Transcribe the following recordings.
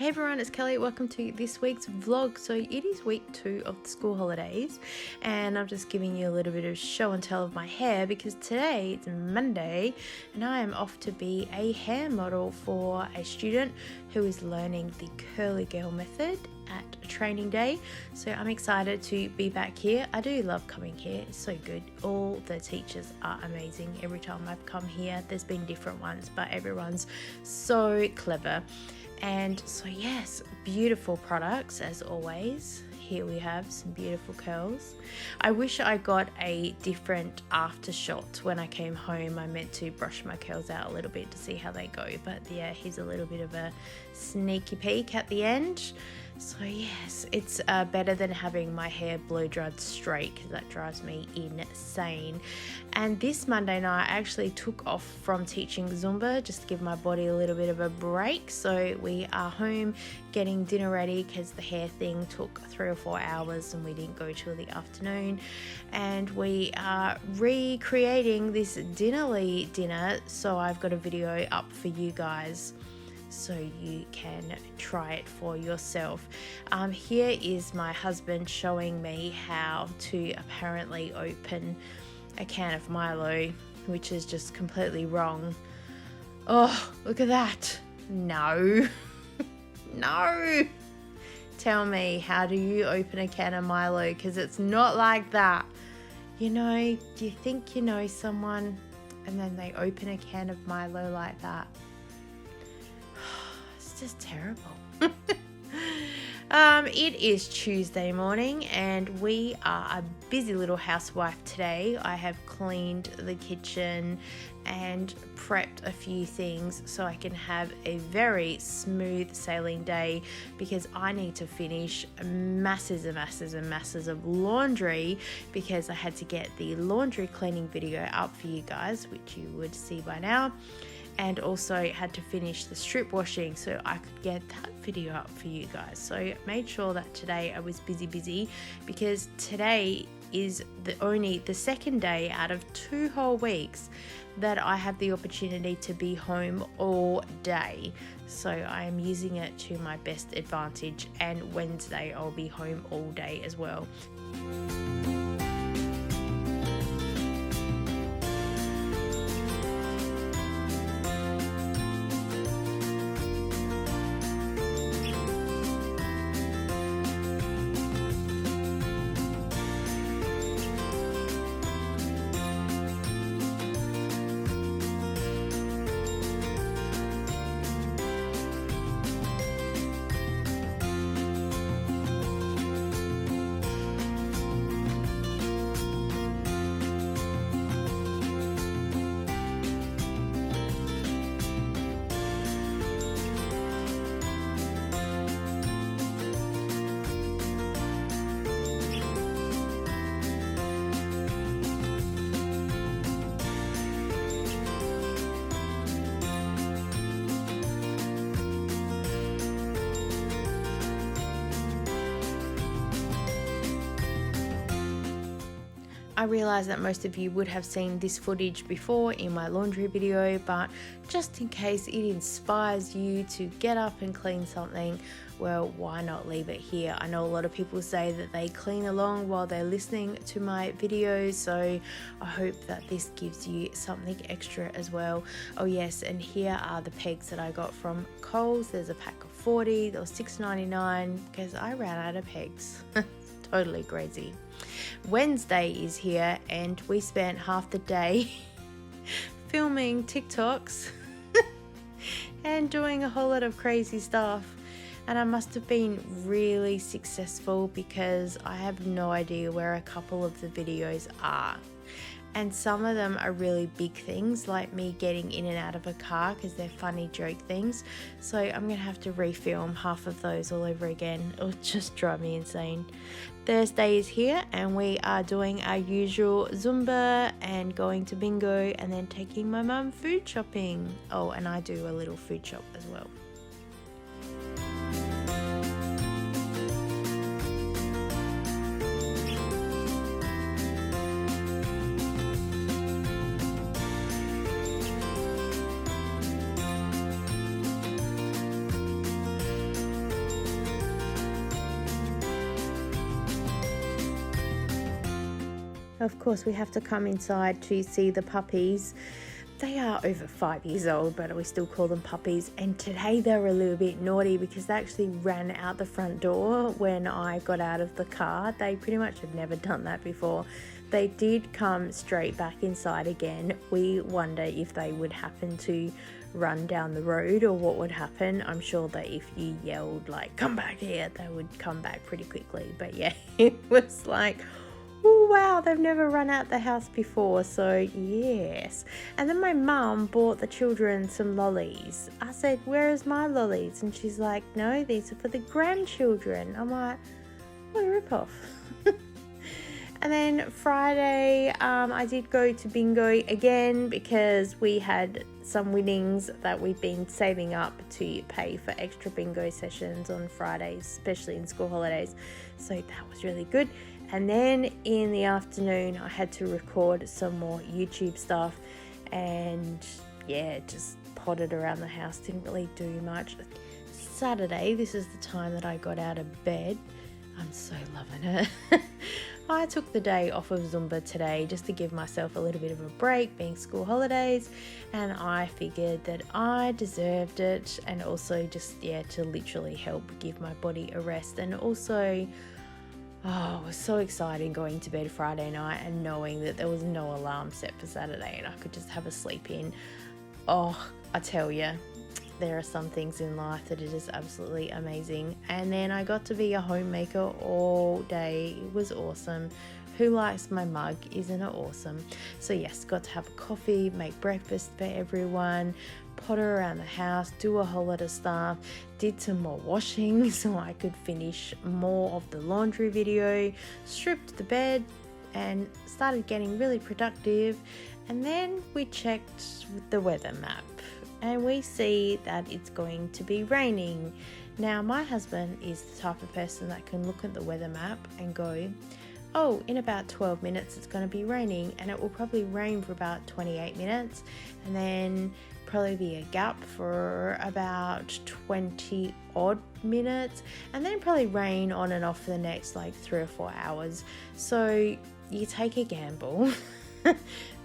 Hey everyone, it's Kelly. Welcome to this week's vlog. So it is week 2 of the school holidays and I'm just giving you a little bit of show and tell of my hair because today it's Monday and I am off to be a hair model for a student who is learning the curly girl method at a training day. So I'm excited to be back here. I do love coming here. It's so good. All the teachers are amazing. Every time I've come here, there's been different ones, but everyone's so clever. And so yes, beautiful products as always. Here we have some beautiful curls. I wish I got a different after shot when I came home. I meant to brush my curls out a little bit to see how they go, but yeah, here's a little bit of a sneaky peek at the end. So yes, it's better than having my hair blow dried straight because that drives me insane. And this Monday night I actually took off from teaching Zumba just to give my body a little bit of a break. So we are home getting dinner ready because the hair thing took 3 or 4 hours and we didn't go till the afternoon. And we are recreating this Dinnerly dinner, so I've got a video up for you guys so you can try it for yourself. Here is my husband showing me how to apparently open a can of Milo, which is just completely wrong. Oh, look at that. No. No. Tell me, how do you open a can of Milo? Because it's not like that. You know, do you think you know someone and then they open a can of Milo like that? Just terrible. It is Tuesday morning and we are a busy little housewife today. I have cleaned the kitchen and prepped a few things so I can have a very smooth sailing day because I need to finish masses and masses and masses of laundry because I had to get the laundry cleaning video up for you guys, which you would see by now. And also had to finish the strip washing so I could get that video up for you guys. So I made sure that today I was busy because today is the second day out of 2 whole weeks that I have the opportunity to be home all day. So I am using it to my best advantage, and Wednesday I'll be home all day as well. I realise that most of you would have seen this footage before in my laundry video, but just in case it inspires you to get up and clean something, well, why not leave it here? I know a lot of people say that they clean along while they're listening to my videos, so I hope that this gives you something extra as well. Oh yes, and here are the pegs that I got from Coles. There's a pack of 40, they were $6.99 because I ran out of pegs. Totally crazy. Wednesday is here and we spent half the day filming TikToks and doing a whole lot of crazy stuff, and I must have been really successful because I have no idea where a couple of the videos are. And some of them are really big things, like me getting in and out of a car because they're funny joke things. So I'm going to have to refilm half of those all over again. It'll just drive me insane. Thursday is here and we are doing our usual Zumba and going to bingo and then taking my mum food shopping. Oh, and I do a little food shop as well. Of course, we have to come inside to see the puppies. They are over 5 years old, but we still call them puppies. And today they were a little bit naughty because they actually ran out the front door when I got out of the car. They pretty much have never done that before. They did come straight back inside again. We wonder if they would happen to run down the road or what would happen. I'm sure that if you yelled like, come back here, they would come back pretty quickly. But yeah, it was like, oh wow, they've never run out the house before, so yes. And then my mum bought the children some lollies. I said, where is my lollies? And she's like, no, these are for the grandchildren. I'm like, what a ripoff. And then Friday, I did go to bingo again because we had some winnings that we've been saving up to pay for extra bingo sessions on Fridays, especially in school holidays. So that was really good. And then in the afternoon, I had to record some more YouTube stuff and yeah, just potted around the house, didn't really do much. Saturday, this is the time that I got out of bed. I'm so loving it. I took the day off of Zumba today just to give myself a little bit of a break, being school holidays, and I figured that I deserved it, and also just to literally help give my body a rest. And also, it was so exciting going to bed Friday night and knowing that there was no alarm set for Saturday and I could just have a sleep in. Oh, I tell you, there are some things in life that are just absolutely amazing. And then I got to be a homemaker all day. It was awesome. Who likes my mug? Isn't it awesome? So yes, got to have a coffee, make breakfast for everyone, potter around the house, do a whole lot of stuff, did some more washing so I could finish more of the laundry video, stripped the bed and started getting really productive. And then we checked with the weather map and we see that it's going to be raining. Now my husband is the type of person that can look at the weather map and go, oh, in about 12 minutes it's going to be raining, and it will probably rain for about 28 minutes and then probably be a gap for about 20 odd minutes and then probably rain on and off for the next like 3 or 4 hours. So you take a gamble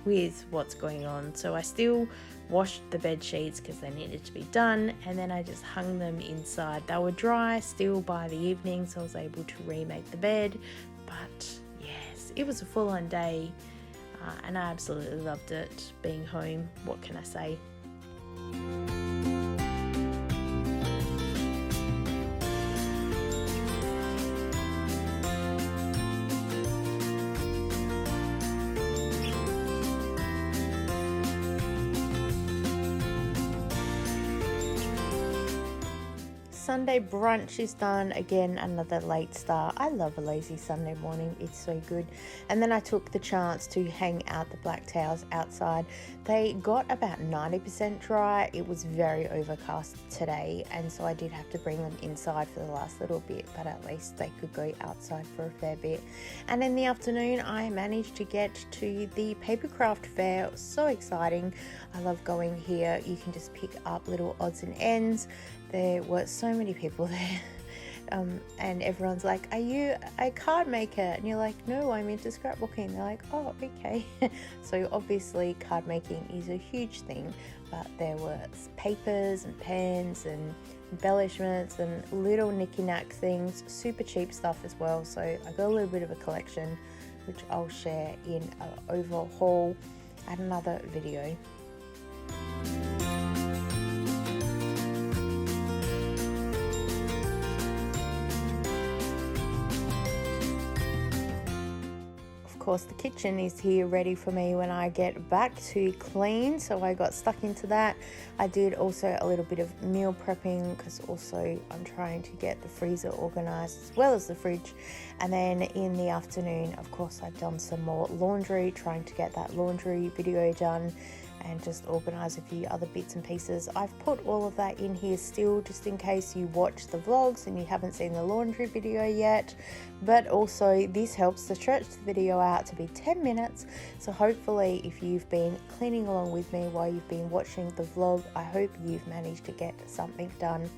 with what's going on. So I still washed the bed sheets because they needed to be done, and then I just hung them inside. They were dry still by the evening, so I was able to remake the bed. But yes, it was a full-on day and I absolutely loved it being home. What can I say? Sunday brunch is done. Again, another late start. I love a lazy Sunday morning. It's so good. And then I took the chance to hang out the black towels outside. They got about 90% dry. It was very overcast today, and so I did have to bring them inside for the last little bit, but at least they could go outside for a fair bit. And in the afternoon, I managed to get to the Papercraft Fair. It was so exciting. I love going here. You can just pick up little odds and ends. There were so many people there, and everyone's like, are you a card maker? And you're like, no, I'm into scrapbooking. They're like, oh, okay. So obviously card making is a huge thing, but there were papers and pens and embellishments and little knicky-knack things, super cheap stuff as well. So I got a little bit of a collection, which I'll share in an overhaul at another video. Of course, the kitchen is here ready for me when I get back to clean, so I got stuck into that. I did also a little bit of meal prepping because also I'm trying to get the freezer organized as well as the fridge. And then in the afternoon, of course, I've done some more laundry, trying to get that laundry video done and just organize a few other bits and pieces. I've put all of that in here still just in case you watch the vlogs and you haven't seen the laundry video yet, but also this helps to stretch the video out to be 10 minutes. So hopefully if you've been cleaning along with me while you've been watching the vlog, I hope you've managed to get something done.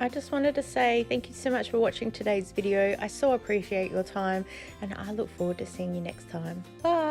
I just wanted to say thank you so much for watching today's video. I so appreciate your time and I look forward to seeing you next time. Bye!